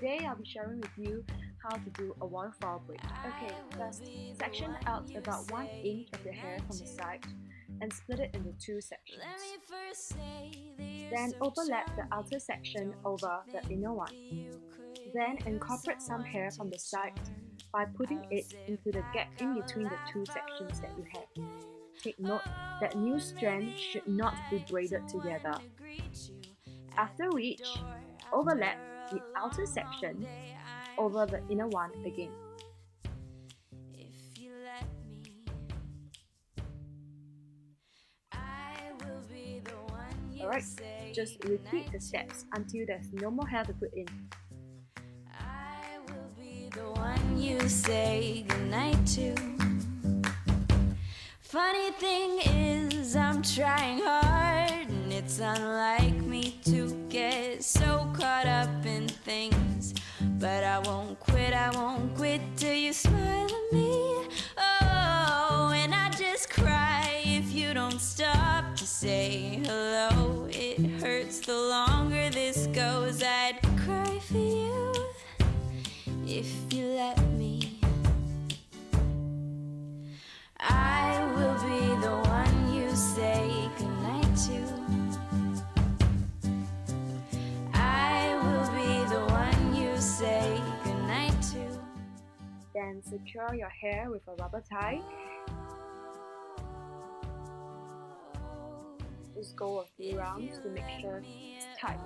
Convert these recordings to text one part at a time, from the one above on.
Today I'll be sharing with you how to do a waterfall braid. Okay, first, section out about 1 inch of your hair from the side and split it into 2 sections. Then overlap the outer section over the inner one. Then incorporate some hair from the side by putting it into the gap in between the 2 sections that you have. Take note that new strands should not be braided together. After which, overlap the outer section over the inner one again. Alright, just repeat the steps until there's no more hair to put in. I will be the one you say goodnight to. Funny thing is, I'm trying hard, and it's unlike me to get so caught up in things. But I won't quit till you smile at me. Oh, and I just cry if you don't stop to say hello. It hurts the longer this goes. I'd cry for you if you let me. I will be the one you say goodnight to. I will be the one you say goodnight to. Then secure your hair with a rubber tie. Just go a few rounds to make sure it's tight.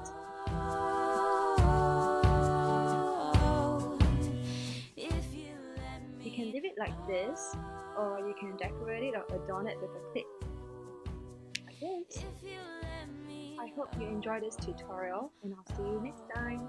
You can leave it like this, or you can decorate it or adorn it with a clip. Like this. I hope you enjoyed this tutorial, and I'll see you next time.